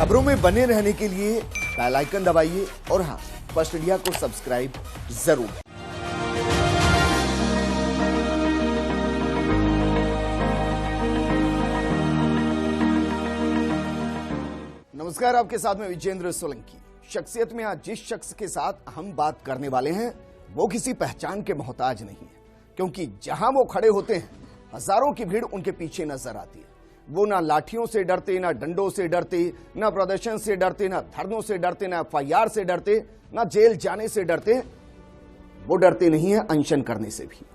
खबरों में बने रहने के लिए बेल आइकन दबाइए और हाँ, फर्स्ट इंडिया को सब्सक्राइब जरूर। नमस्कार, आपके साथ में विजेंद्र सोलंकी। शख्सियत में आज जिस शख्स के साथ हम बात करने वाले हैं वो किसी पहचान के मोहताज नहीं है, क्योंकि जहां वो खड़े होते हैं हजारों की भीड़ उनके पीछे नजर आती है। वो ना लाठियों से डरते, ना डंडों से डरते, ना प्रदर्शन से डरते, ना धरनों से डरते, ना एफआईआर से डरते, ना जेल जाने से डरते। वो डरते नहीं है अनशन करने से भी।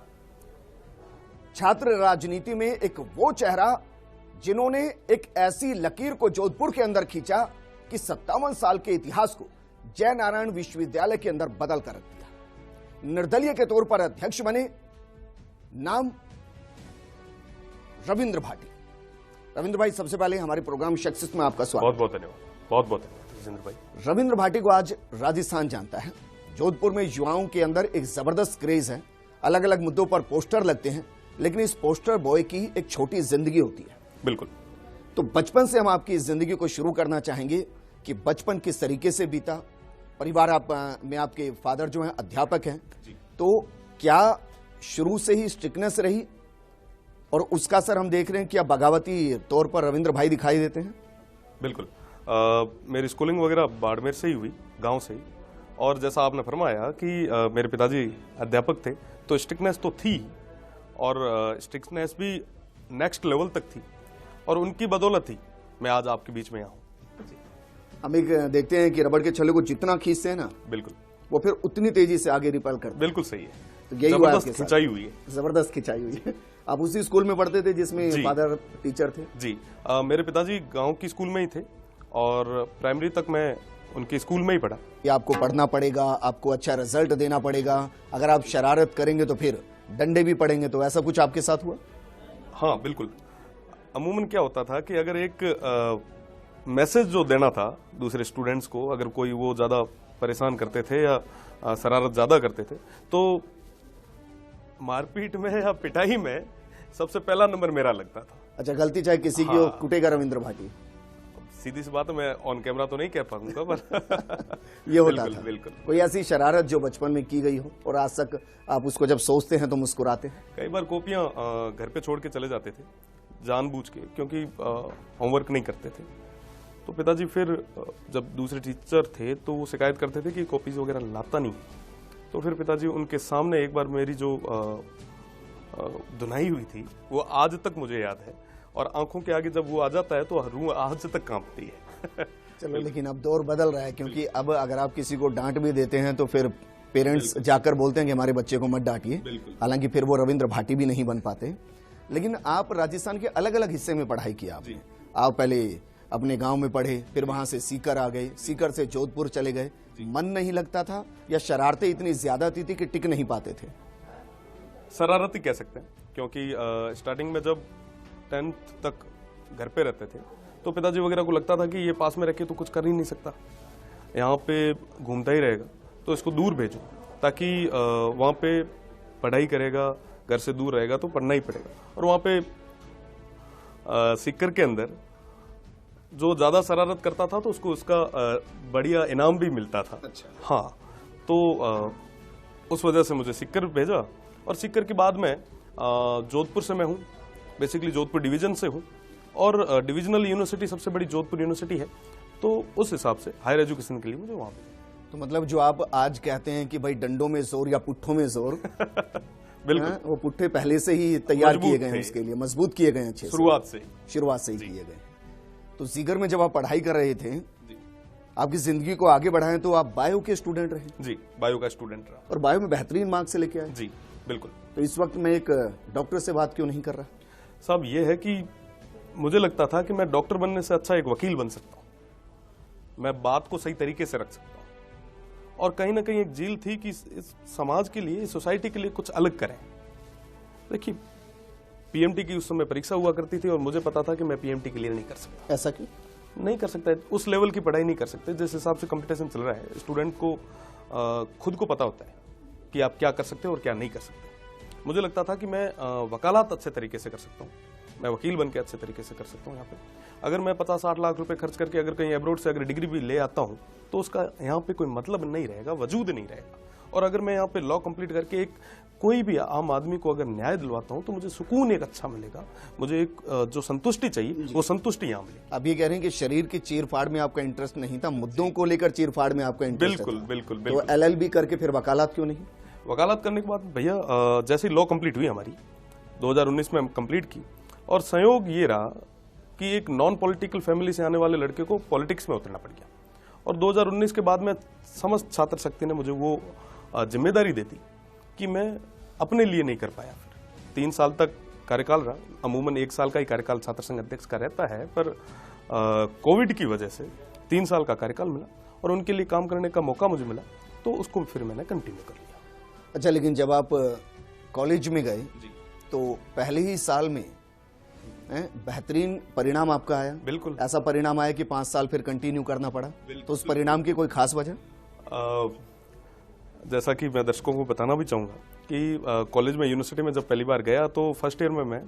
छात्र राजनीति में एक वो चेहरा जिन्होंने एक ऐसी लकीर को जोधपुर के अंदर खींचा कि 57 साल के इतिहास को जयनारायण विश्वविद्यालय के अंदर बदल कर रख दिया। निर्दलीय के तौर पर अध्यक्ष बने। नाम रविंद्र भाटी। रविंद्र भाई, सबसे पहले हमारे प्रोग्राम शख्सियत में आपका स्वागत। बहुत बहुत धन्यवाद। बहुत बहुत धन्यवाद जितेंद्र भाई। रविंद्र भाटी को आज राजस्थान जानता है। जोधपुर में युवाओं के अंदर एक जबरदस्त क्रेज है। अलग अलग मुद्दों पर पोस्टर लगते हैं, लेकिन इस पोस्टर बॉय की एक छोटी जिंदगी होती है। बिल्कुल। तो बचपन से हम आपकी इस जिंदगी को शुरू करना चाहेंगे कि बचपन किस तरीके से बीता। परिवार में आपके फादर जो हैं अध्यापक हैं, तो क्या शुरू से ही स्ट्रिक्टनेस रही और उसका असर हम देख रहे हैं कि अब बगावती तौर पर रविंद्र भाई दिखाई देते हैं? बिल्कुल। मेरी स्कूलिंग वगैरह बाड़मेर से ही हुई, गांव से ही। और जैसा आपने फरमाया कि मेरे पिताजी अध्यापक थे, तो स्ट्रिक्टनेस तो थी और स्ट्रिक्टनेस भी नेक्स्ट लेवल तक थी, और उनकी बदौलत ही मैं आज आपके बीच में यहाँ हूँ। हम एक देखते हैं कि रबड़ के छल्ले को जितना खींचते हैं ना, बिल्कुल, वो फिर उतनी तेजी से आगे रिपेल करते हैं। बिल्कुल सही है। तो यही जबरदस्त खिंचाई हुई है। जबरदस्त खिंचाई हुई है। आप उसी स्कूल में पढ़ते थे जिसमें फादर टीचर थे? जी। मेरे पिताजी गांव की स्कूल में ही थे और प्राइमरी तक मैं उनके स्कूल में ही पढ़ा। कि आपको पढ़ना पड़ेगा, आपको अच्छा रिजल्ट देना पड़ेगा, अगर आप शरारत करेंगे तो फिर डंडे भी पड़ेंगे, तो ऐसा कुछ आपके साथ हुआ? हाँ बिल्कुल। अमूमन क्या होता था कि अगर एक मैसेज जो देना था दूसरे स्टूडेंट्स को, अगर कोई वो ज्यादा परेशान करते थे या शरारत ज्यादा करते थे, तो मारपीट में या पिटाई में सबसे पहला नंबर मेरा लगता था। अच्छा, गलती चाहे किसी की हो, कुटेगा रविंद्र भाटी। सीधी सी बात है, मैं ऑन कैमरा तो नहीं कह पाऊंगा, पर ये होता था। बिल्कुल। कोई ऐसी शरारत जो बचपन में की गई हो और आज तक आप उसको जब सोचते हैं तो मुस्कुराते हैं? कई बार कॉपियां घर पे छोड़ के चले जाते थे जानबूझ के, क्योंकि होमवर्क नहीं करते थे। तो पिताजी फिर जब दूसरे टीचर थे तो वो शिकायत करते थे कि कॉपीज वगैरह लाता नहीं। तो फिर पिताजी उनके सामने एक बार मेरी जो धुनाई हुई थी वो आज तक मुझे याद है, और आंखों के आगे जब वो आ जाता है तो रूह आज तक कांपती है। चलो, लेकिन अब दौर बदल रहा है, क्योंकि अब अगर आप किसी को डांट भी देते हैं तो फिर पेरेंट्स जाकर बोलते हैं कि हमारे बच्चे को मत डांटिए। हालांकि फिर वो रविंद्र भाटी भी नहीं बन पाते। लेकिन आप राजस्थान के अलग अलग हिस्से में पढ़ाई की आपने। आप पहले अपने गांव में पढ़े, फिर वहां से सीकर आ गए, सीकर से जोधपुर चले गए। मन नहीं लगता था या शरारतें इतनी ज्यादा थी कि टिक नहीं पाते थे? शरारत ही कह सकते हैं, क्योंकि स्टार्टिंग में जब 10th तक घर पे रहते थे तो पिताजी वगैरह को लगता था कि ये पास में रह के तो कुछ कर ही नहीं सकता, यहाँ पे घूमता ही रहेगा, तो इसको दूर भेजो ताकि वहाँ पे पढ़ाई करेगा, घर से दूर रहेगा तो पढ़ना ही पड़ेगा। और वहाँ पे सीकर के अंदर जो ज्यादा शरारत करता था तो उसको उसका बढ़िया इनाम भी मिलता था। अच्छा। हाँ, तो उस वजह से मुझे सीकर भेजा, और सीकर के बाद में जोधपुर से मैं हूँ, बेसिकली जोधपुर डिवीजन से हूँ, और डिविजनल यूनिवर्सिटी सबसे बड़ी जोधपुर यूनिवर्सिटी है, तो उस हिसाब से हायर एजुकेशन के लिए मुझे वहाँ पे। तो मतलब जो आप आज कहते हैं कि भाई डंडों में जोर या पुट्ठों में जोर, बिल्कुल, वो पुट्ठे पहले से ही तैयार किए गए हैं, उसके लिए मजबूत किए गए हैं, अच्छे शुरुआत से ही किए गए। तो सीकर में जब आप पढ़ाई कर रहे थे, आपकी जिंदगी को आगे बढ़ाएं तो आप बायो के स्टूडेंट रहे? जी, बायो का स्टूडेंट रहा, और बायो में बेहतरीन मार्क्स से लेके आए? जी बिल्कुल। तो इस वक्त मैं एक डॉक्टर से बात क्यों नहीं कर रहा? साहब, ये है कि मुझे लगता था कि मैं डॉक्टर बनने से अच्छा एक वकील बन सकता हूँ, मैं बात को सही तरीके से रख सकता हूँ, और कहीं ना कहीं एक झील थी कि इस समाज के लिए, इस सोसाइटी के लिए कुछ अलग करें। देखिए, पीएमटी की उस समय परीक्षा हुआ करती थी और मुझे पता था कि मैं पीएमटी क्लियर नहीं कर सकता। ऐसा क्यों? नहीं कर सकता, उस लेवल की पढ़ाई नहीं कर सकते जिस हिसाब से कंपटीशन चल रहा है। स्टूडेंट को खुद को पता होता है कि आप क्या कर सकते हो और क्या नहीं कर सकते। मुझे लगता था कि मैं वकालत अच्छे तरीके से कर सकता हूँ, मैं वकील बन के अच्छे तरीके से कर सकता हूँ यहाँ पे। अगर मैं 50-60 लाख रुपए खर्च करके अगर कहीं अब्रोड से अगर डिग्री भी ले आता हूँ तो उसका यहाँ पे कोई मतलब नहीं रहेगा, वजूद नहीं रहेगा। और अगर मैं यहाँ पे लॉ कंप्लीट करके एक कोई भी आम आदमी को अगर न्याय दिलवाता हूँ तो मुझे सुकून एक अच्छा मिलेगा, मुझे एक जो संतुष्टि चाहिए वो संतुष्टि यहाँ मिलेगी। आप ये कह रहे हैं कि शरीर की चीरफाड़ में आपका इंटरेस्ट नहीं था, मुद्दों को लेकर चीरफाड़ में आपका इंटरेस्ट बिल्कुल था। बिल्कुल तो बिल्कुल। LLB करके फिर वकालत क्यों नहीं? वकालत करने के बाद भैया जैसे लॉ कंप्लीट हुई हमारी 2019 में हम कंप्लीट की, और संयोग ये रहा कि एक नॉन पॉलिटिकल फैमिली से आने वाले लड़के को पॉलिटिक्स में उतरना पड़ गया। और 2019 के बाद में समस्त छात्र शक्ति ने मुझे वो जिम्मेदारी दे दी कि मैं अपने लिए नहीं कर पाया। फिर 3 साल तक कार्यकाल रहा, अमूमन 1 साल का ही कार्यकाल छात्र संघ अध्यक्ष का रहता है, पर कोविड की वजह से 3 साल का कार्यकाल मिला और उनके लिए काम करने का मौका मुझे मिला, तो उसको फिर मैंने कंटिन्यू कर लिया। अच्छा, लेकिन जब आप कॉलेज में गए तो पहले ही साल में बेहतरीन परिणाम आपका आया। बिल्कुल ऐसा परिणाम आया कि 5 साल फिर कंटिन्यू करना पड़ा। तो उस परिणाम की कोई खास वजह? जैसा कि मैं दर्शकों को बताना भी चाहूँगा कि कॉलेज में यूनिवर्सिटी में जब पहली बार गया तो फर्स्ट ईयर में मैं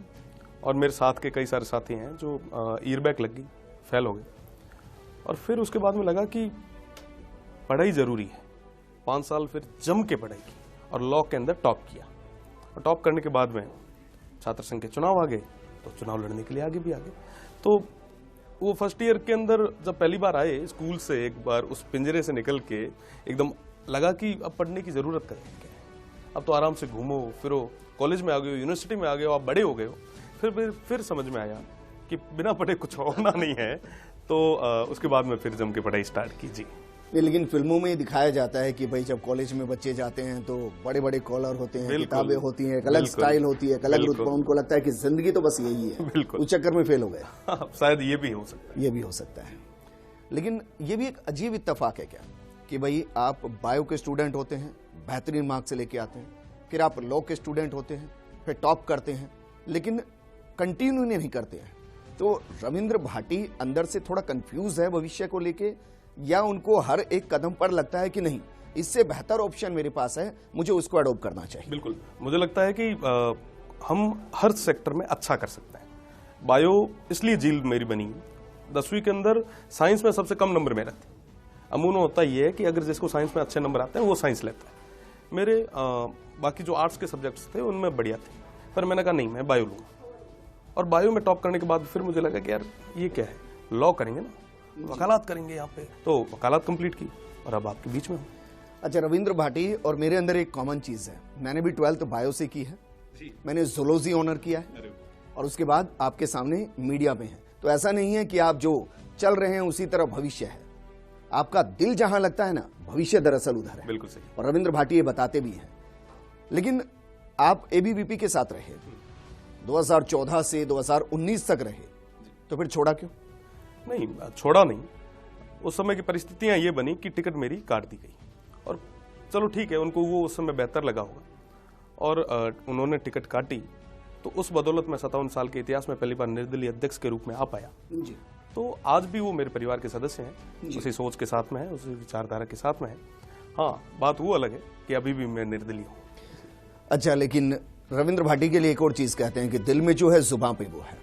और मेरे साथ के कई सारे साथी हैं जो ईयरबैक लग गई, फेल हो गए। और फिर उसके बाद में लगा कि पढ़ाई ज़रूरी है। 5 साल फिर जम के पढ़ाई की और लॉ के अंदर टॉप किया। और टॉप करने के बाद में छात्र संघ के चुनाव आ गए, तो चुनाव लड़ने के लिए आगे भी आ गए। तो वो फर्स्ट ईयर के अंदर जब पहली बार आए स्कूल से, एक बार उस पिंजरे से निकल के एकदम लगा कि अब पढ़ने की ज़रूरत क्या है, अब तो आराम से घूमो फिरो, कॉलेज में आ गए हो, यूनिवर्सिटी में आ गए हो, आप बड़े हो गए हो। फिर समझ में आया कि बिना पढ़े कुछ होना नहीं है। तो उसके बाद में फिर जम के पढ़ाई स्टार्ट की। जी नहीं, लेकिन फिल्मों में दिखाया जाता है कि भाई जब कॉलेज में बच्चे जाते हैं तो बड़े बड़े कॉलर होते हैं, किताबें होती हैं, एक अलग स्टाइल होती है, एक अलग रुतबा, उनको लगता है कि जिंदगी तो बस यही है। बिल्कुल, उस चक्कर में फेल हो गए। शायद ये भी हो सकता है। ये भी हो सकता है। लेकिन ये भी एक अजीब इत्तेफाक है क्या कि भाई आप बायो के स्टूडेंट होते हैं, बेहतरीन मार्क्स से लेके आते हैं, फिर आप लॉ के स्टूडेंट होते हैं, फिर टॉप करते हैं, लेकिन कंटिन्यू नहीं करते हैं। तो रविंद्र भाटी अंदर से थोड़ा कंफ्यूज है भविष्य को लेके, या उनको हर एक कदम पर लगता है कि नहीं, इससे बेहतर ऑप्शन मेरे पास है, मुझे उसको अडॉप्ट करना चाहिए? बिल्कुल, मुझे लगता है कि हम हर सेक्टर में अच्छा कर सकते हैं। बायो इसलिए झील मेरी बनी, 10वीं के अंदर साइंस में सबसे कम नंबर मेरा थे। अमूमन होता ये है कि अगर जिसको साइंस में अच्छे नंबर आते हैं वो साइंस लेता है। मेरे बाकी जो आर्ट्स के सब्जेक्ट्स थे उनमें बढ़िया थे, पर मैंने कहा नहीं, मैं बायो लूँगा। और बायो में टॉप करने के बाद फिर मुझे लगा कि यार ये क्या है, लॉ करेंगे ना, वकालत करेंगे यहाँ पे। तो वकालत कंप्लीट की और अब आपके बीच में हूँ। अच्छा, रविंद्र भाटी और मेरे अंदर एक कॉमन चीज है, मैंने भी 12th बायो से की है, मैंने जूलॉजी ऑनर किया है, और उसके बाद आपके सामने मीडिया में है। तो ऐसा नहीं है कि आप जो चल रहे हैं उसी तरह भविष्य है, आपका दिल जहां लगता है ना, भविष्य दरअसल उधर है। बिल्कुल सही। और रविंद्र भाटी ये बताते भी हैं। लेकिन आप ABVP के साथ रहे, 2014 से 2019 तक रहे, तो फिर छोड़ा क्यों? नहीं, छोड़ा नहीं। उस समय की परिस्थितियां ये बनी कि टिकट मेरी काट दी गई, और चलो ठीक है, उनको वो उस समय बेहतर लगा होगा और उन्होंने टिकट काटी। तो उस बदौलत में 57 साल के इतिहास में पहली बार निर्दलीय अध्यक्ष के रूप में आ पाया। जी। तो आज भी वो मेरे परिवार के सदस्य हैं, उसी सोच के साथ में है, उसी विचारधारा के साथ में है। हाँ, बात वो अलग है कि अभी भी मैं निर्दलीय हूँ। अच्छा, लेकिन रविंद्र भाटी के लिए एक और चीज कहते हैं कि दिल में जो है जुबान पे वो है।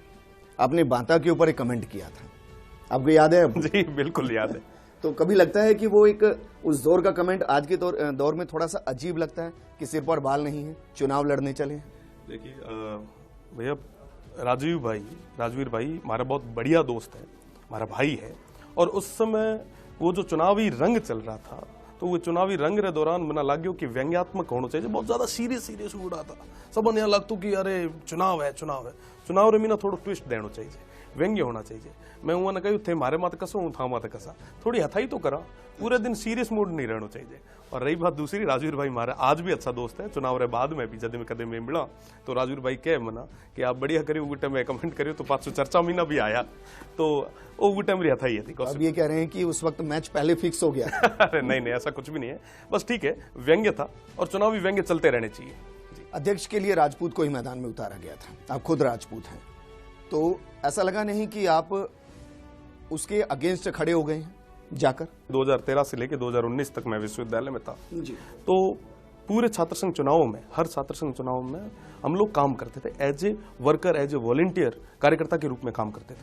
आपने बांता के ऊपर एक कमेंट किया था, आपको याद है? जी बिल्कुल याद है। तो कभी लगता है कि वो एक उस दौर का कमेंट आज के दौर में थोड़ा सा अजीब लगता है कि सिर पर बाल नहीं है, चुनाव लड़ने चले हैं? देखिए भैया, राजवीर भाई हमारा बहुत बढ़िया दोस्त है, हमारा भाई है। और उस समय वो जो चुनावी रंग चल रहा था, तो वो चुनावी रंग के दौरान मना लाग्यो कि व्यंग्यात्मक होना चाहिए, बहुत ज्यादा सीरियस उड़ा था। सबने यहाँ लगता कि अरे चुनाव है, चुनाव रे मीना थोड़ा ट्विस्ट देना चाहिए, व्यंग्य होना चाहिए। मैं उन्होंने कही थे मारे माते कसो, हूँ था माते कसा, थोड़ी हथाई तो करा, पूरे दिन सीरियस मूड नहीं रहना चाहिए। और रही बात दूसरी, राजवीर भाई हमारा आज भी अच्छा दोस्त है, चुनाव रे बाद में भी जब में कदम में मिला तो राजवीर भाई कह मना कि आप बढ़िया करियो, उगटे में कमेंट करियो, तो 500 चर्चा महीना भी आया, तो वो उगटे में हथाई थी। अब ये कह रहे हैं कि उस वक्त मैच पहले फिक्स हो गया? अरे नहीं, ऐसा कुछ भी नहीं है, बस ठीक है, व्यंग्य था और चुनावी व्यंग्य चलते रहने चाहिए। अध्यक्ष के लिए राजपूत को ही मैदान में उतारा गया था, आप खुद राजपूत हैं, तो ऐसा लगा नहीं कि आप उसके अगेंस्ट खड़े हो गए हैं जाकर? 2013 से लेकर 2019 तक मैं विश्वविद्यालय में था। जी। तो पूरे छात्र संघ चुनावों में, हर छात्र संघ चुनाव में हम लोग काम करते थे, as a worker, as a volunteer, कार्यकर्ता के रूप में काम करते थे।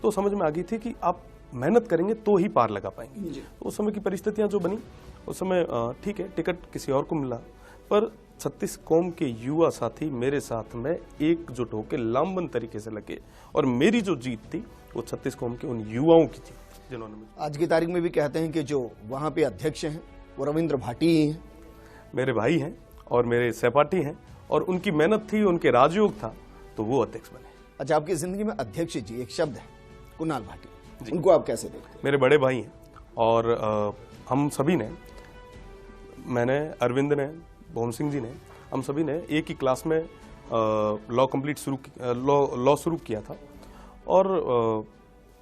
तो समझ में आ गई थी कि आप मेहनत करेंगे तो ही पार लगा पाएंगे। तो उस समय की परिस्थितियां जो बनी, उस समय ठीक है टिकट किसी और को मिला, पर 36 कौम के युवा साथी मेरे साथ में एकजुट होकर लामबंद तरीके से लगे, और मेरी जो जीत थी वो 36 कौम के उन युवाओं की थी जिन्होंने। आज की तारीख में भी कहते हैं कि जो वहां पे अध्यक्ष हैं वो रविंद्र भाटी ही हैं। मेरे भाई हैं और मेरे सहपाठी हैं, और उनकी मेहनत थी, उनके राजयोग था, तो वो अध्यक्ष बने। अच्छा, आपकी जिंदगी में अध्यक्ष जी एक शब्द है, कुणाल भाटी, उनको आप कैसे देखते हैं? मेरे बड़े भाई हैं, और हम सभी ने, मैंने, अरविंद ने, भोम सिंह जी ने, हम सभी ने एक ही क्लास में लॉ शुरू किया था, और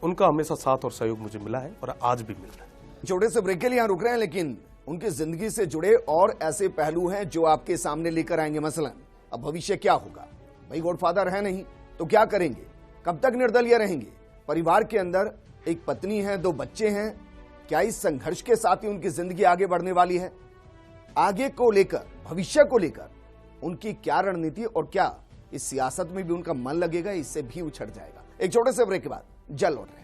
उनका हमेशा साथ और सहयोग मुझे मिला है और आज भी मिल रहा है। छोटे से ब्रेक के लिए यहाँ रुक रहे हैं, लेकिन उनकी जिंदगी से जुड़े और ऐसे पहलू हैं जो आपके सामने लेकर आएंगे। मसलन अब भविष्य क्या होगा, भाई गॉडफादर है नहीं तो क्या करेंगे, कब तक निर्दलीय रहेंगे, परिवार के अंदर एक पत्नी है, 2 बच्चे हैं, क्या इस संघर्ष के साथ ही उनकी जिंदगी आगे बढ़ने वाली है, आगे को लेकर, भविष्य को लेकर उनकी क्या रणनीति, और क्या इस सियासत में भी उनका मन लगेगा, इससे भी उछट जाएगा। एक छोटे से ब्रेक के बाद जल्द लौट रहे हैं।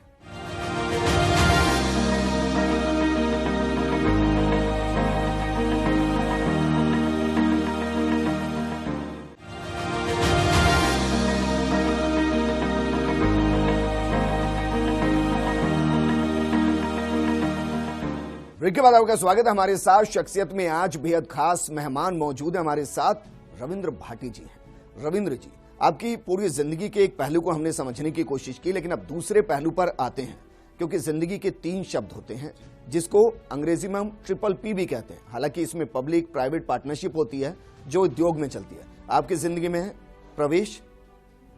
ब्रेक के बाद आपका स्वागत है। हमारे साथ शख्सियत में आज बेहद खास मेहमान मौजूद है। हमारे साथ रविंद्र भाटी जी हैं। रविंद्र जी, आपकी पूरी जिंदगी के एक पहलू को हमने समझने की कोशिश की, लेकिन अब दूसरे पहलू पर आते हैं, क्योंकि जिंदगी के 3 शब्द होते हैं जिसको अंग्रेजी में हम PPP भी कहते हैं। हालांकि इसमें पब्लिक प्राइवेट पार्टनरशिप होती है जो उद्योग में चलती है। आपकी जिंदगी में है प्रवेश,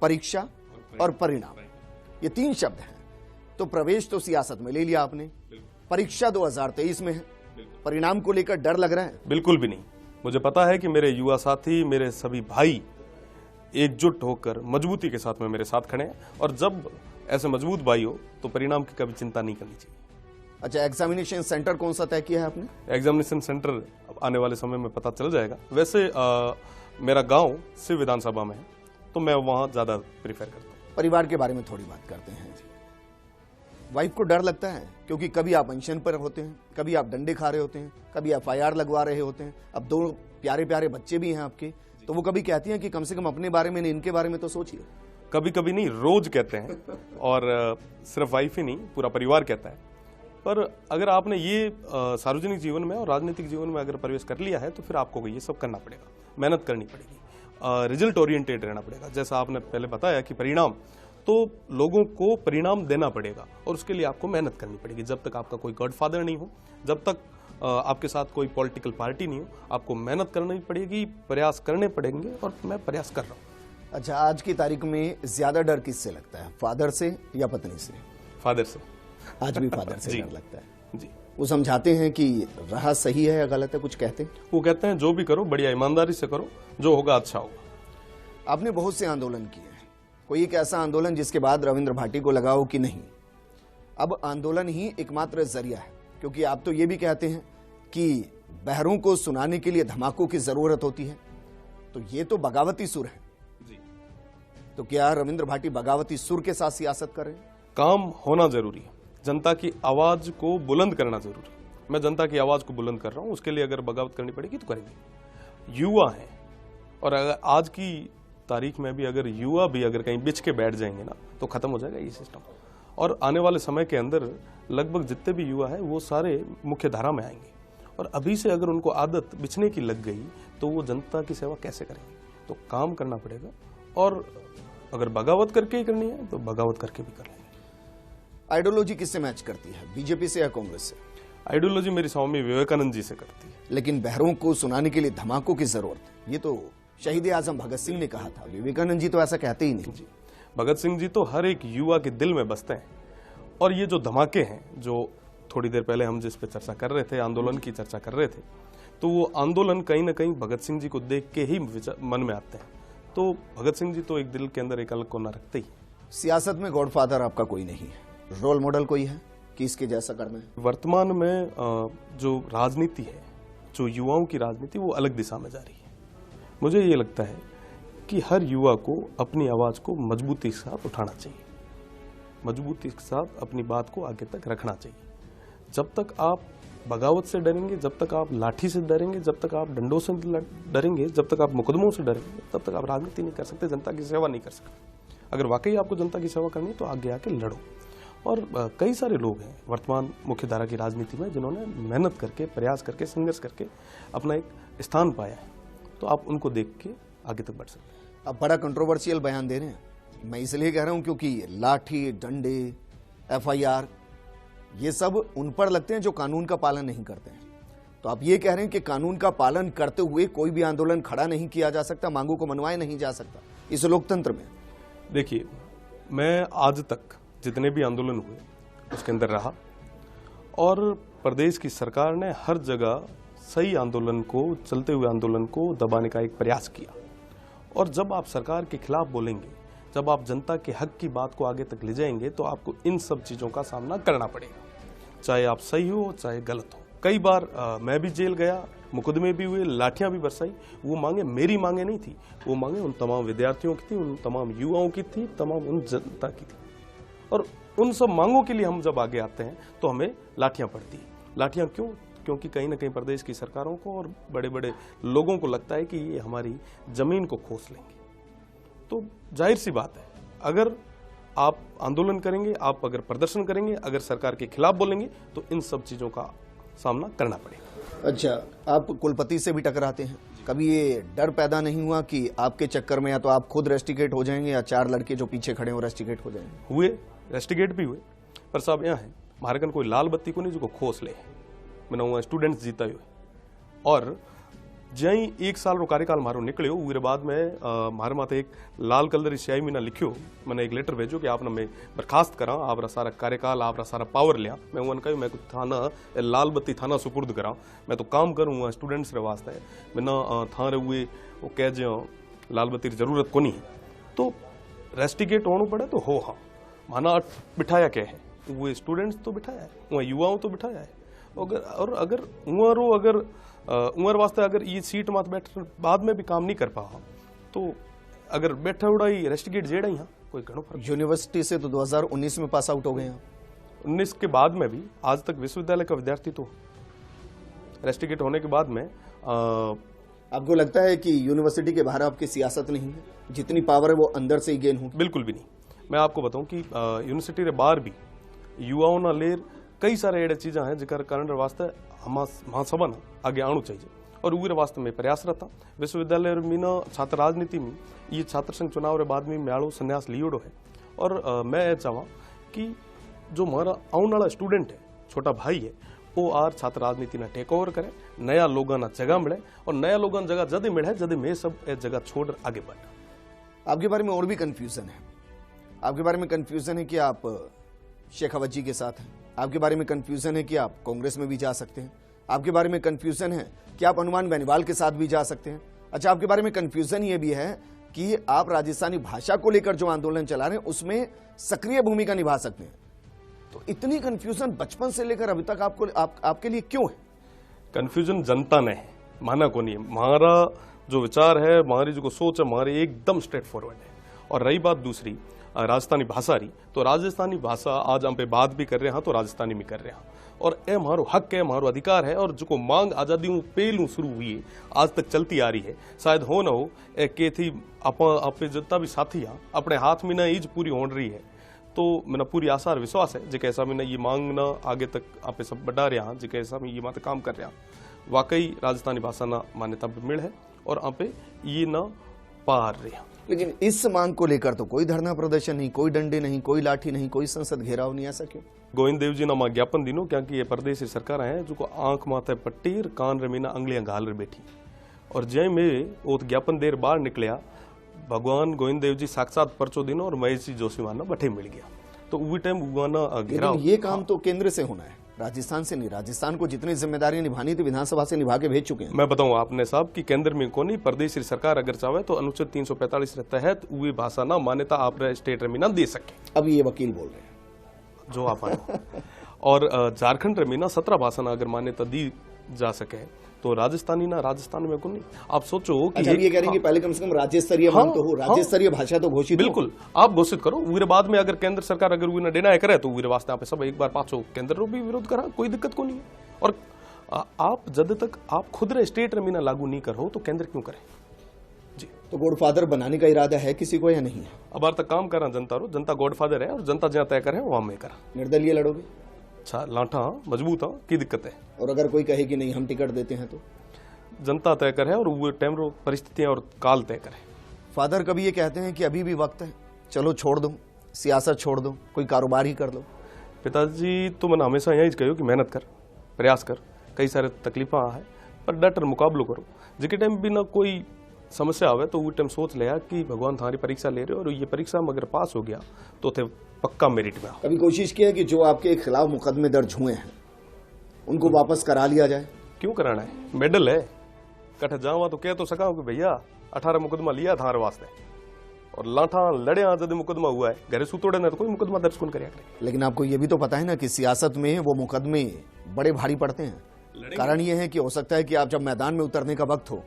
परीक्षा और परिणाम, ये 3 शब्द हैं। तो प्रवेश तो सियासत में ले लिया आपने, परीक्षा 2023 में है, परिणाम को लेकर डर लग रहा है? बिल्कुल भी नहीं। मुझे पता है कि मेरे युवा साथी, मेरे सभी भाई एकजुट होकर मजबूती के साथ में मेरे साथ खड़े हैं, और जब ऐसे मजबूत भाई हो तो परिणाम की कभी चिंता नहीं करनी चाहिए। अच्छा, एग्जामिनेशन सेंटर कौन सा तय किया है आपने? एग्जामिनेशन सेंटर आने वाले समय में पता चल जाएगा। वैसे मेरा गांव शिव विधानसभा में है, तो मैं वहां ज्यादा प्रीफर करता हूँ। परिवार के बारे में थोड़ी बात करते हैं। वाइफ को डर लगता है, क्योंकि कभी आप अनशन पर होते हैं, कभी आप डंडे खा रहे होते हैं, कभी FIR लगवा रहे होते हैं, अब 2 प्यारे प्यारे बच्चे भी हैं आपके, तो वो कभी कहती हैं कि कम से कम अपने बारे में नहीं, इनके बारे में तो सोचिए। कभी कभी नहीं, रोज कहते हैं, और सिर्फ वाइफ ही नहीं, पूरा परिवार कहता है। पर अगर आपने ये सार्वजनिक जीवन में और राजनीतिक जीवन में अगर प्रवेश कर लिया है, तो फिर आपको ये सब करना पड़ेगा, मेहनत करनी पड़ेगी, रिजल्ट ओरिएंटेड रहना पड़ेगा। जैसा आपने पहले बताया कि परिणाम, तो लोगों को परिणाम देना पड़ेगा, और उसके लिए आपको मेहनत करनी पड़ेगी। जब तक आपका कोई गॉडफादर नहीं हो, जब तक आपके साथ कोई पॉलिटिकल पार्टी नहीं हो, आपको मेहनत करनी पड़ेगी, प्रयास करने पड़ेंगे, और मैं प्रयास कर रहा हूँ। अच्छा, आज की तारीख में ज्यादा डर किससे लगता है, फादर से या पत्नी से? फादर से। आज भी फादर से डर लगता है जी। वो समझाते हैं कि राह सही है या गलत है, कुछ कहते हैं? वो कहते हैं जो भी करो बढ़िया ईमानदारी से करो, जो होगा अच्छा होगा। आपने बहुत से आंदोलन किए हैं, कोई एक ऐसा आंदोलन जिसके बाद रविंद्र भाटी को लगा हो कि नहीं, अब आंदोलन ही एकमात्र जरिया है? क्योंकि आप तो ये भी कहते हैं कि बहरों को सुनाने के लिए धमाकों की जरूरत होती है, तो ये तो बगावती सुर है जी। तो क्या रविंद्र भाटी बगावती सुर के साथ सियासत कर रहे हैं? काम होना जरूरी है, जनता की आवाज को बुलंद करना जरूरी है। मैं जनता की आवाज को बुलंद कर रहा हूं, उसके लिए अगर बगावत करनी पड़ेगी तो करेंगे। युवा हैं, और अगर आज की तारीख में भी अगर युवा भी अगर कहीं बिछ के बैठ जाएंगे ना, तो खत्म हो जाएगा ये सिस्टम। और आने वाले समय के अंदर लगभग जितने भी युवा है वो सारे मुख्य धारा में आएंगे, और अभी से अगर उनको आदत बिछने की लग गई तो वो जनता की सेवा कैसे करेंगे? तो काम करना पड़ेगा, और अगर बगावत करके ही करनी है तो बगावत करके भी कर लेंगे। आइडियोलॉजी किससे मैच करती है, बीजेपी से या कांग्रेस से? आइडियोलॉजी मेरी स्वामी विवेकानंद जी से करती है। लेकिन बहरों को सुनाने के लिए धमाकों की जरूरत है, ये तो शहीद आजम भगत सिंह ने कहा था, विवेकानंद जी तो ऐसा कहते ही नहीं। जी, भगत सिंह जी तो हर एक युवा के दिल में बसते हैं। और ये जो धमाके हैं, जो थोड़ी देर पहले हम जिस पे चर्चा कर रहे थे, आंदोलन की चर्चा कर रहे थे, तो वो आंदोलन कहीं ना कहीं भगत सिंह जी को देख के ही मन में आते हैं। तो भगत सिंह जी तो एक दिल के अंदर एक अलग कोना रखते ही। सियासत में गॉडफादर आपका कोई नहीं है, रोल मॉडल कोई है कि इसके जैसा करना है? वर्तमान में जो राजनीति है, जो युवाओं की राजनीति वो अलग दिशा में जा रही है। मुझे ये लगता है कि हर युवा को अपनी आवाज़ को मजबूती के साथ उठाना चाहिए, मजबूती के साथ अपनी बात को आगे तक रखना चाहिए। जब तक आप बगावत से डरेंगे, जब तक आप लाठी से डरेंगे, जब तक आप डंडों से डरेंगे, जब तक आप मुकदमों से डरेंगे, तब तक आप राजनीति नहीं कर सकते, जनता की सेवा नहीं कर सकते। अगर वाकई आपको जनता की सेवा करनी है तो आगे आके लड़ो। और कई सारे लोग हैं वर्तमान मुख्यधारा की राजनीति में जिन्होंने मेहनत करके, प्रयास करके, संघर्ष करके अपना एक स्थान पाया है, तो आप उनको देख के आगे तक बढ़ सकते हैं। आप बड़ा कंट्रोवर्शियल बयान दे रहे हैं, मैं इसलिए कह रहा हूं क्योंकि लाठी, डंडे, FIR ये सब उन पर लगते हैं जो कानून का पालन नहीं करते हैं। तो आप ये कह रहे हैं कि कानून का पालन करते हुए कोई भी आंदोलन खड़ा नहीं किया जा सकता, मांगों को मनवाया नहीं जा सकता इस लोकतंत्र में? देखिए, मैं आज तक जितने भी आंदोलन हुए उसके अंदर रहा और प्रदेश की सरकार ने हर जगह सही आंदोलन को, चलते हुए आंदोलन को दबाने का एक प्रयास किया। और जब आप सरकार के खिलाफ बोलेंगे, जब आप जनता के हक की बात को आगे तक ले जाएंगे, तो आपको इन सब चीज़ों का सामना करना पड़ेगा, चाहे आप सही हो चाहे गलत हो। कई बार मैं भी जेल गया, मुकदमे भी हुए, लाठियां भी बरसाई। वो मांगे मेरी मांगे नहीं थी, वो मांगे उन तमाम विद्यार्थियों की थी, उन तमाम युवाओं की थी, तमाम उन जनता की थी। और उन सब मांगों के लिए हम जब आगे आते हैं तो हमें लाठियां पड़ती हैं। लाठियां क्यों? क्योंकि कहीं ना कहीं प्रदेश की सरकारों को और बड़े बड़े लोगों को लगता है कि ये हमारी जमीन को खोस लेंगे। तो जाहिर सी बात है, अगर आप आंदोलन करेंगे, आप अगर प्रदर्शन करेंगे, अगर सरकार के खिलाफ बोलेंगे, तो इन सब चीजों का सामना करना पड़ेगा। अच्छा, आप कुलपति से भी टकराते हैं, कभी ये डर पैदा नहीं हुआ कि आपके चक्कर में या तो आप खुद रेस्टिकेट हो जाएंगे या 4 लड़के जो पीछे खड़े हो रेस्टिकेट हो जाएंगे? हुए, रेस्टिकेट भी हुए, पर साहब यहाँ है महारागन कोई लाल बत्ती को नहीं जो खोस ले। मैंने हुआ स्टूडेंट्स जीता हुए और जई 1 साल रो कार्यकाल मारो निकलियो, उरे बाद में मारे माथे एक लाल कलर स्याही में ना लिखियो, मैंने एक लेटर भेजो कि आपने मैं बर्खास्त करा, आप सारा कार्यकाल, आप सारा पावर लिया। मैं उन कही मैं कुछ थाना लाल बत्ती थाना सुपुर्द करा, मैं तो काम करूँगा स्टूडेंट्स रे वास्ते, मैं ना था हुए वो कह जो लाल बत्ती की जरूरत को नहीं है, तो रेस्टिकेट होना पड़े तो हो। हाँ, माना बिठाया क्या है, वो स्टूडेंट्स तो बिठाया है, वहाँ युवाओं तो बिठाया है। और अगर उमर वास्ते अगर ये सीट मत बैठ बाद में भी काम नहीं कर पा, तो अगर बैठा उड़ा ही रेस्टिकेट जेड़ा यहाँ कोई घणो फर्क। यूनिवर्सिटी से तो 2019 में पास आउट हो गए हैं, 19 के बाद में भी आज तक विश्वविद्यालय का विद्यार्थी तो रेस्टिकेट होने के बाद में आपको लगता है कि यूनिवर्सिटी के बाहर आपकी सियासत नहीं है, जितनी पावर है वो अंदर से ही गेन हो? बिल्कुल भी नहीं। मैं आपको बताऊं कि यूनिवर्सिटी के बाहर भी युवाओं ना लेर कई सारे एड़े चीज़ें हैं जिकर कारण वास्ते महासभा ना आगे आना चाहिए और उरे वास्ते में प्रयासरत था। विश्वविद्यालय में ना छात्र राजनीति में ये छात्र संघ चुनाव रे बाद में म्याड़ो संन्यास लियोड़ो है और मैं ये चाहवा कि जो हमारा आने वाला स्टूडेंट है, छोटा भाई है, वो आर छात्र राजनीति ना टेक ओवर करे, नया लोगों ना जगह मिले और नया लोगों जगह जदे मिले जदे मैं सब जगह छोड़ आगे बढ़ा। आपके बारे में और भी कंफ्यूजन है, आपके बारे में कंफ्यूजन है कि आप शेखावत जी के साथ हैं, आपके बारे में कंफ्यूजन है कि आप कांग्रेस में भी जा सकते हैं, आपके बारे में कंफ्यूजन है कि आप हनुमान बेनीवाल के साथ भी जा सकते हैं। अच्छा, आपके बारे में कंफ्यूजन ये भी है कि आप राजस्थानी भाषा को लेकर जो आंदोलन चला रहे हैं उसमें सक्रिय भूमिका निभा सकते हैं। तो इतनी कंफ्यूजन बचपन से लेकर अभी तक आपके लिए क्यों है? कंफ्यूजन जनता ने है, माना को नहीं है। हमारा जो विचार है, हमारी जो सोच है, हमारी एकदम स्ट्रेट फॉरवर्ड है। और रही बात दूसरी राजस्थानी भाषा रही, तो राजस्थानी भाषा आज हम पे बात भी कर रहे हैं तो राजस्थानी में कर रहे हैं और ये हमारो हक है, हमारो अधिकार है। और जो मांग आजादी पहलू शुरू हुई है आज तक चलती आ रही है, शायद हो ना हो के थी अपने जितना भी साथी हैं अपने हाथ में ना ईज पूरी हो रही है। तो मैंने पूरी आशा और विश्वास है जो कैसा मैंने ये मांग ना आगे तक आप सब बढ़ा रहे हैं, जो कैसा मैं ये माते काम कर रहा हूँ। वाकई राजस्थानी भाषा ना मान्यता मिल है और आप ये ना पार रहे हैं। लेकिन इस मांग को लेकर तो कोई धरना प्रदर्शन नहीं, कोई डंडे नहीं, कोई लाठी नहीं, कोई संसद घेराव नहीं, ऐसा क्यों? गोविंद देव जी ना मां ज्ञापन दिनो क्योंकि ये प्रदेश सरकार है जो आंख माथे पट्टी कान रमीना अंगलियां घाल रही बैठी और जय में वो ज्ञापन देर बाहर निकलिया, भगवान गोविंद देव जी साक्षात परचो दिनो और महेश जी जोशीवाना बठे मिल गया। तो उसी टाइम घेराव ये काम तो केंद्र से होना है, राजस्थान से नहीं। राजस्थान को जितनी जिम्मेदारी निभानी थी विधानसभा से निभा के भेज चुके हैं। मैं बताऊं आपने साहब कि केंद्र में को नहीं, प्रदेश सरकार अगर चाहे तो अनुच्छेद 345 के तहत वही भाषा ना मान्यता आप स्टेट में ना दे सके। अब ये वकील बोल रहे हैं जो आप और झारखंड में ना 17 भाषा ना अगर मान्यता दी जा सके। तो राजस्थानी ना राजस्थान में को नहीं, आप सोचो कि अच्छा, ये कह रहे हैं कि पहले कम से कम राज्य स्तरीय मांग तो हो, राज्य स्तरीय भाषा तो घोषित हो। बिल्कुल आप घोषित करो, वीर बाद में अगर केंद्र सरकार अगर वीर डिनाय करे तो वीर वास्ते आप सब एक बार पाछो केंद्र रो भी विरोध करा, कोई दिक्कत को नहीं है। और आप जब तक आप खुद रे स्टेट रे मीना लागू नहीं करो तो केंद्र क्यों करे जी। तो गॉडफादर बनाने का इरादा है किसी को या नहीं है? अब बार तक काम करा जनता रो, जनता गॉडफादर है और जनता जहाँ तय करे वहां में करा। निर्दलीय लड़ोगे? अच्छा लाठा मजबूत है, की दिक्कत है? और अगर कोई कहे कि नहीं हम टिकट देते हैं तो? जनता तय करे और वो टाइम रो परिस्थितियां और काल तय करे। फादर कभी ये कहते हैं कि अभी भी वक्त है, चलो छोड़ दो, सियासत छोड़ दो, कोई कारोबार ही कर लो? पिताजी तो मैंने हमेशा यही कहो कि मेहनत कर, प्रयास कर, कई सारे तकलीफा है पर डट मुकाबलो करो। जिके टाइम भी ना कोई समस्या आवे तो वो टाइम सोच लिया कि भगवान थारी परीक्षा ले रहे हो और ये परीक्षा में अगर पास हो गया तो थे पक्का मेरिट में। कभी कोशिश की है कि जो आपके खिलाफ मुकदमे दर्ज हुए हैं उनको वापस करा लिया जाए? क्यों कराना है, मेडल है, कठ जावा तो कह तो सका कि भैया 18 मुकदमा लिया थार वास्ते और लाठा लड़े जब मुकदमा हुआ है, घरे सुतोड़े ना तो कोई मुकदमा दर्ज कौन करेगा। लेकिन आपको ये भी तो पता है ना कि सियासत में वो मुकदमे बड़े भारी पड़ते हैं। कारण ये है कि हो सकता है कि आप जब मैदान में उतरने का वक्त हो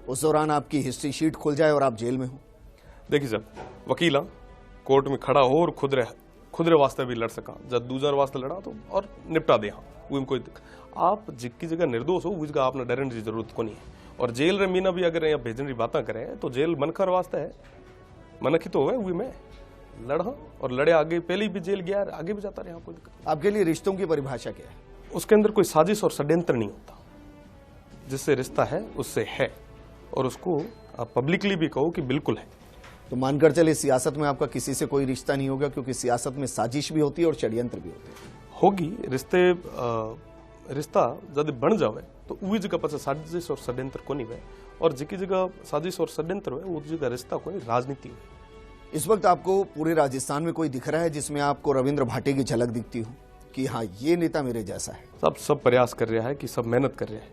उस दौरान आपकी हिस्ट्री शीट खुल जाए और आप जेल में हो। देखिए सर, वकीला कोर्ट में खड़ा हो और खुद रे वास्ते भी लड़ सका, जब दूसर वास्ते लड़ा तो और निपटा दे। हाँ वो कोई आप जिसकी जगह निर्दोष हो उस जगह आपने डरने की जरूरत को नहीं है। और जेल रे मीना भी अगर यहाँ भेजने की बातें करें तो जेल मनखर वास्ते है, मनखी तो है मैं लड़ा और लड़े आगे, पहले भी जेल गया आगे भी जाता रहा, कोई दिक्कत। आपके लिए रिश्तों की परिभाषा क्या है? उसके अंदर कोई साजिश और षड्यंत्र नहीं होता, जिससे रिश्ता है उससे है और उसको आप पब्लिकली भी कहो कि बिल्कुल है। तो मानकर चले सियासत में आपका किसी से कोई रिश्ता नहीं होगा, क्योंकि सियासत में साजिश भी होती है और षड्यंत्र भी होते हैं। होगी रिश्ता जब बन जावे तो वही जगह पर साजिश और षड्यंत्र को नहीं है, और जिकी जगह साजिश और षड्यंत्र है वो जगह रिश्ता को नहीं, राजनीति है। इस वक्त आपको पूरे राजस्थान में कोई दिख रहा है जिसमें आपको रविंद्र भाटी की झलक दिखती हो कि हाँ ये नेता मेरे जैसा है? सब प्रयास कर रहा है कि सब मेहनत कर रहे हैं,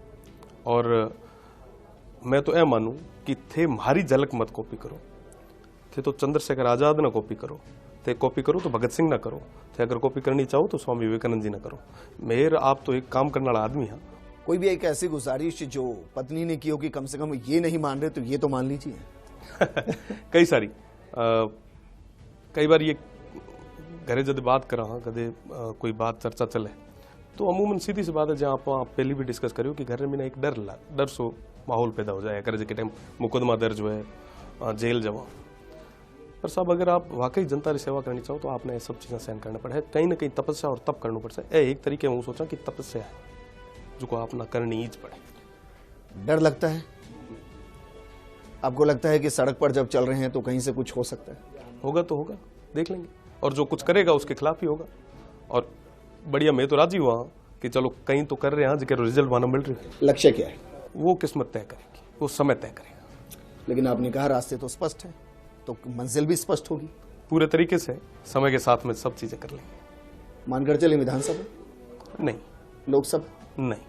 और मैं तो यह मानूं कि थे हमारी झलक मत कॉपी करो, थे तो चंद्रशेखर आजाद ना कॉपी करो, थे कॉपी करो तो भगत सिंह ना करो, थे अगर कॉपी करनी चाहो तो स्वामी विवेकानंद जी ना करो। मेर आप तो एक काम करने वाला आदमी है। कोई भी एक ऐसी गुजारिश जो पत्नी ने की हो कि कम से कम ये नहीं मान रहे तो ये तो मान लीजिए? कई सारी कई बार ये घरे जब बात करा हाँ कदे कोई बात चर्चा चले तो अमूमन सीधी सी बात है जहाँ आप पहले भी डिस्कस करो कि घर में ना एक डर सो माहौल पैदा हो जाए अगर के टाइम मुकदमा दर्ज हुए जेल जाओ। पर साहब अगर आप वाकई जनता की सेवा करनी चाहो तो आपने ये सब चीज़ें सहन करना पड़े, कहीं ना कहीं तपस्या और तप करना पड़ता है। एक तरीके मैं सोचा कि तपस्या है जो को आप ना करनी ही पड़े। डर लगता है आपको? लगता है कि सड़क पर जब चल रहे हैं तो कहीं से कुछ हो सकता है? होगा तो होगा, देख लेंगे, और जो कुछ करेगा उसके खिलाफ ही होगा। और बढ़िया मैं तो राजी हुआ कि चलो कहीं तो कर रहे हैं जिसके रिजल्ट माना मिल रही है। लक्ष्य क्या है? वो किस्मत तय करेगी, वो समय तय करेगा। लेकिन आपने कहा रास्ते तो स्पष्ट है, तो मंजिल भी स्पष्ट होगी। पूरे तरीके से समय के साथ में सब चीजें कर लेंगे। मानकर चले विधानसभा नहीं, लोकसभा नहीं,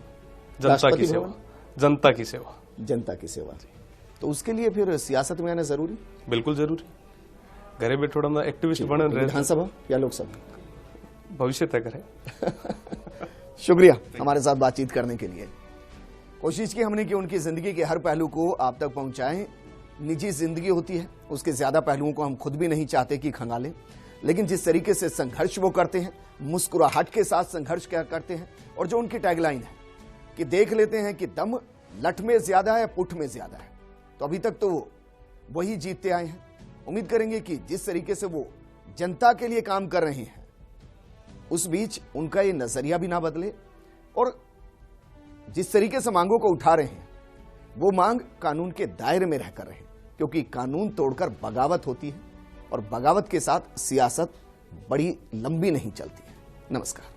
जनता की सेवा, जनता की सेवा, जनता की सेवा। तो उसके लिए फिर सियासत में आना जरूरी? बिल्कुल जरूरी। घरे बैठे थोड़ा एक्टिविस्ट बने रहे। विधानसभा या लोकसभा? भविष्य तय करें। शुक्रिया हमारे साथ बातचीत करने के लिए। कोशिश की हमने कि उनकी जिंदगी के हर पहलू को आप तक पहुंचाएं। निजी जिंदगी होती है, उसके ज्यादा पहलुओं को हम खुद भी नहीं चाहते कि खंगालें, लेकिन जिस तरीके से संघर्ष वो करते हैं, मुस्कुराहट के साथ संघर्ष क्या करते हैं, और जो उनकी टैगलाइन है कि देख लेते हैं कि दम लठ में ज्यादा है पुठ में ज्यादा है, तो अभी तक तो वही जीतते आए हैं। उम्मीद करेंगे कि जिस तरीके से वो जनता के लिए काम कर रहे हैं उस बीच उनका ये नजरिया भी ना बदले, और जिस तरीके से मांगों को उठा रहे हैं वो मांग कानून के दायरे में रहकर रहे, क्योंकि कानून तोड़कर बगावत होती है और बगावत के साथ सियासत बड़ी लंबी नहीं चलती है। नमस्कार।